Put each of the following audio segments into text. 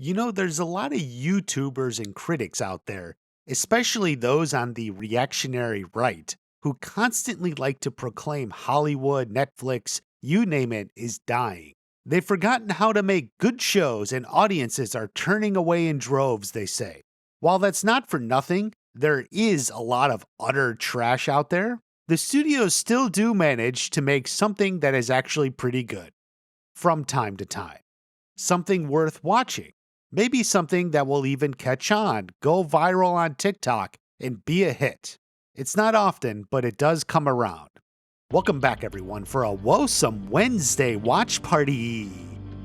There's a lot of YouTubers and critics out there, especially those on the reactionary right, who constantly like to proclaim Hollywood, Netflix, you name it, is dying. They've forgotten how to make good shows, and audiences are turning away in droves, they say. While that's not for nothing, there is a lot of utter trash out there. The studios still do manage to make something that is actually pretty good from time to time, something worth watching. Maybe something that will even catch on, go viral on TikTok, and be a hit. It's not often, but it does come around. Welcome back, everyone, for a Woesome Wednesday watch party.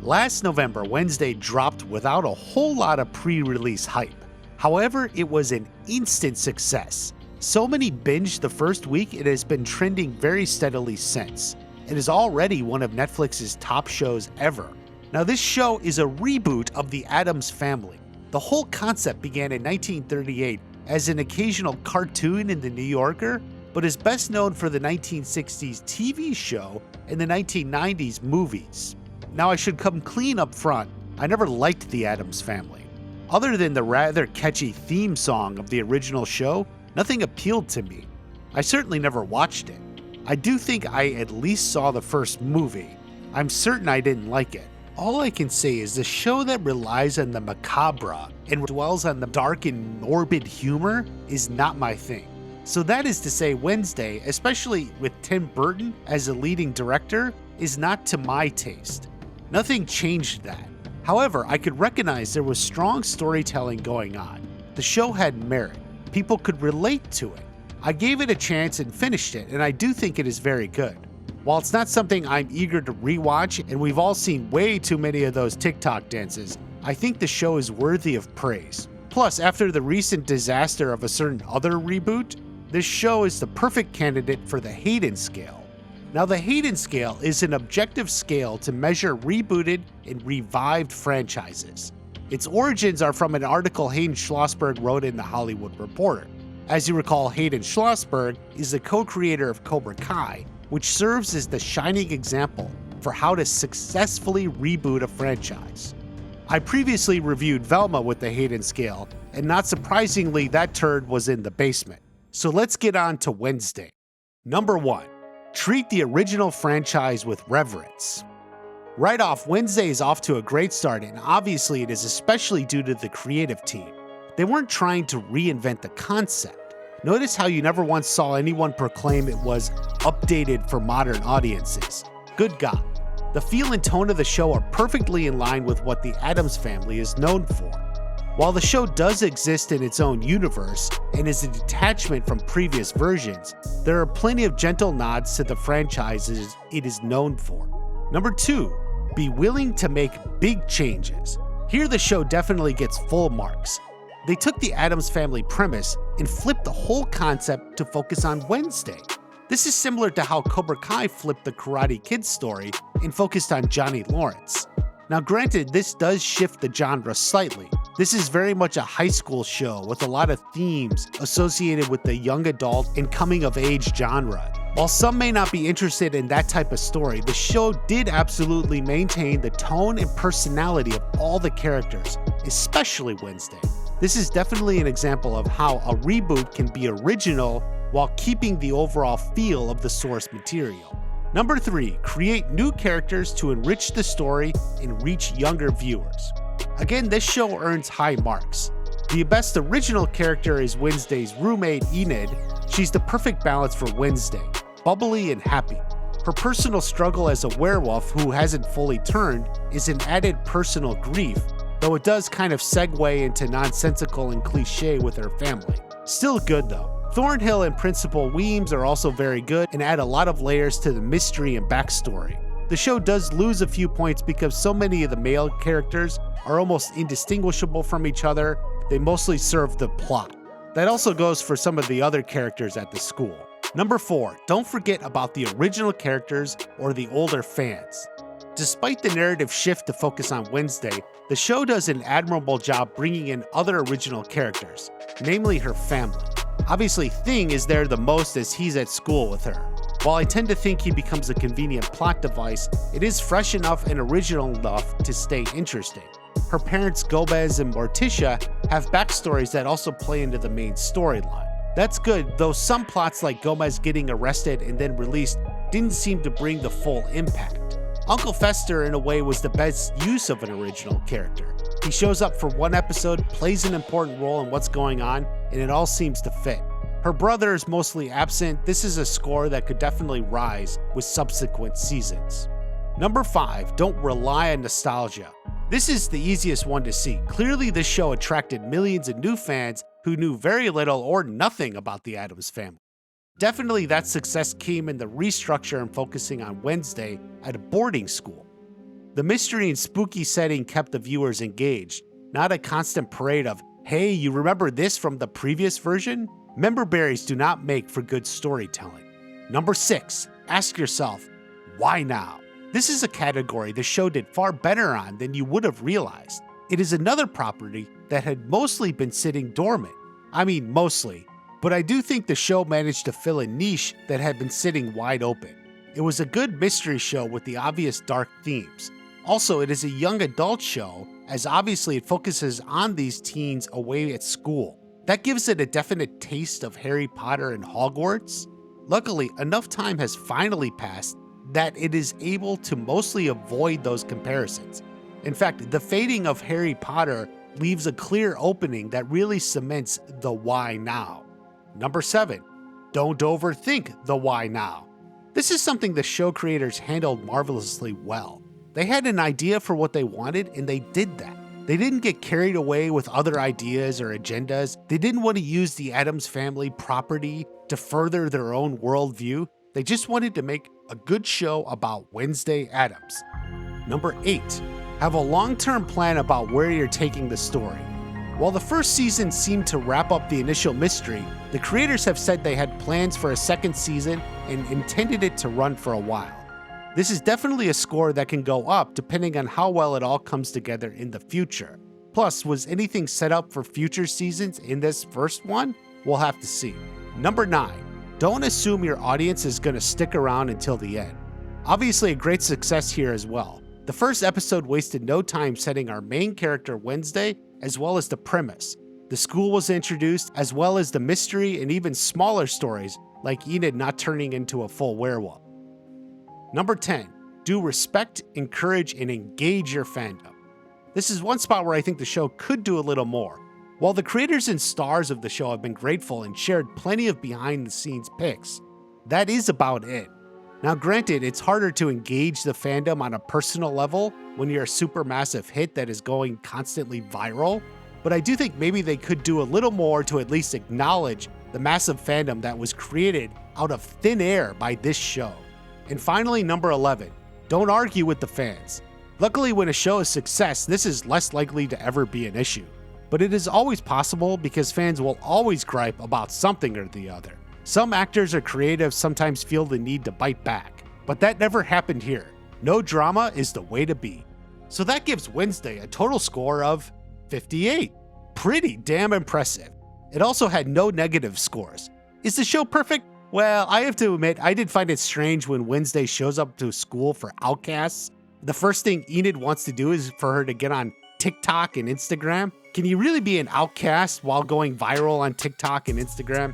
Last November, Wednesday dropped without a whole lot of pre-release hype. However, it was an instant success. So many binged the first week, it has been trending very steadily since. It is already one of Netflix's top shows ever. Now, this show is a reboot of the Addams Family. The whole concept began in 1938 as an occasional cartoon in The New Yorker, but is best known for the 1960s TV show and the 1990s movies. Now, I should come clean up front. I never liked the Addams Family. Other than the rather catchy theme song of the original show, nothing appealed to me. I certainly never watched it. I do think I at least saw the first movie. I'm certain I didn't like it. All I can say is the show that relies on the macabre and dwells on the dark and morbid humor is not my thing. So that is to say, Wednesday, especially with Tim Burton as a leading director, is not to my taste. Nothing changed that. However, I could recognize there was strong storytelling going on. The show had merit. People could relate to it. I gave it a chance and finished it, and I do think it is very good. While it's not something I'm eager to rewatch, and we've all seen way too many of those TikTok dances, I think the show is worthy of praise. Plus, after the recent disaster of a certain other reboot, this show is the perfect candidate for the Hayden Scale. Now, the Hayden Scale is an objective scale to measure rebooted and revived franchises. Its origins are from an article Hayden Schlossberg wrote in The Hollywood Reporter. As you recall, Hayden Schlossberg is the co-creator of Cobra Kai, which serves as the shining example for how to successfully reboot a franchise. I previously reviewed Velma with the Hayden Scale, and not surprisingly, that turd was in the basement. So let's get on to Wednesday. Number 1. Treat the original franchise with reverence. Right off, Wednesday is off to a great start, and obviously it is especially due to the creative team. They weren't trying to reinvent the concept. Notice how you never once saw anyone proclaim it was updated for modern audiences. Good God. The feel and tone of the show are perfectly in line with what the Addams Family is known for. While the show does exist in its own universe and is a detachment from previous versions, there are plenty of gentle nods to the franchises it is known for. Number 2, be willing to make big changes. Here the show definitely gets full marks. They took the Addams Family premise and flipped the whole concept to focus on Wednesday. This is similar to how Cobra Kai flipped the Karate Kid story and focused on Johnny Lawrence. Now granted, this does shift the genre slightly. This is very much a high school show with a lot of themes associated with the young adult and coming of age genre. While some may not be interested in that type of story, the show did absolutely maintain the tone and personality of all the characters, especially Wednesday. This is definitely an example of how a reboot can be original while keeping the overall feel of the source material. Number 3, create new characters to enrich the story and reach younger viewers. Again, this show earns high marks. The best original character is Wednesday's roommate, Enid. She's the perfect balance for Wednesday, bubbly and happy. Her personal struggle as a werewolf who hasn't fully turned is an added personal grief, though it does kind of segue into nonsensical and cliche with her family. Still good though. Thornhill and Principal Weems are also very good and add a lot of layers to the mystery and backstory. The show does lose a few points because so many of the male characters are almost indistinguishable from each other. They mostly serve the plot. That also goes for some of the other characters at the school. Number 4, don't forget about the original characters or the older fans. Despite the narrative shift to focus on Wednesday, the show does an admirable job bringing in other original characters, namely her family. Obviously, Thing is there the most as he's at school with her. While I tend to think he becomes a convenient plot device, it is fresh enough and original enough to stay interesting. her parents Gomez and Morticia have backstories that also play into the main storyline. That's good, though some plots like Gomez getting arrested and then released didn't seem to bring the full impact. Uncle Fester, in a way, was the best use of an original character. He shows up for one episode, plays an important role in what's going on, and it all seems to fit. Her brother is mostly absent. This is a score that could definitely rise with subsequent seasons. Number 5, don't rely on nostalgia. This is the easiest one to see. Clearly, this show attracted millions of new fans who knew very little or nothing about the Addams Family. Definitely that success came in the restructure and focusing on Wednesday at a boarding school. The mystery and spooky setting kept the viewers engaged, not a constant parade of, hey, you remember this from the previous version? Member berries do not make for good storytelling. Number 6, ask yourself, why now? This is a category the show did far better on than you would have realized. It is another property that had mostly been sitting dormant. I mean, mostly. But I do think the show managed to fill a niche that had been sitting wide open. It was a good mystery show with the obvious dark themes. Also, it is a young adult show, as obviously it focuses on these teens away at school. That gives it a definite taste of Harry Potter and Hogwarts. Luckily, enough time has finally passed that it is able to mostly avoid those comparisons. In fact, the fading of Harry Potter leaves a clear opening that really cements the why now. Number 7, don't overthink the why now. This is something the show creators handled marvelously well. They had an idea for what they wanted and they did that. They didn't get carried away with other ideas or agendas. They didn't want to use the Addams Family property to further their own worldview. They just wanted to make a good show about Wednesday Addams. Number 8, have a long-term plan about where you're taking the story. While the first season seemed to wrap up the initial mystery, the creators have said they had plans for a second season and intended it to run for a while. This is definitely a score that can go up depending on how well it all comes together in the future. Plus, was anything set up for future seasons in this first one? We'll have to see. Number 9, don't assume your audience is going to stick around until the end. Obviously a great success here as well. The first episode wasted no time setting our main character Wednesday as well as the premise. The school was introduced as well as the mystery and even smaller stories like Enid not turning into a full werewolf. Number 10, do respect, encourage, and engage your fandom. This is one spot where I think the show could do a little more. While the creators and stars of the show have been grateful and shared plenty of behind-the-scenes pics, that is about it. Now granted, it's harder to engage the fandom on a personal level when you're a supermassive hit that is going constantly viral, but I do think maybe they could do a little more to at least acknowledge the massive fandom that was created out of thin air by this show. And finally, number 11, don't argue with the fans. Luckily, when a show is a success, this is less likely to ever be an issue. But it is always possible because fans will always gripe about something or the other. Some actors or creatives sometimes feel the need to bite back, but that never happened here. No drama is the way to be. So that gives Wednesday a total score of 58. Pretty damn impressive. It also had no negative scores. Is the show perfect? Well, I have to admit, I did find it strange when Wednesday shows up to school for outcasts. The first thing Enid wants to do is for her to get on TikTok and Instagram. Can you really be an outcast while going viral on TikTok and Instagram?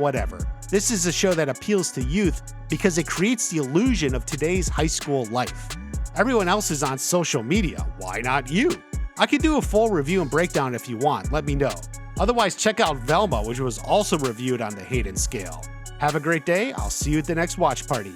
Whatever. This is a show that appeals to youth because it creates the illusion of today's high school life. Everyone else is on social media. Why not you? I could do a full review and breakdown if you want. Let me know. Otherwise, check out Velma, which was also reviewed on the Hayden Scale. Have a great day. I'll see you at the next watch party.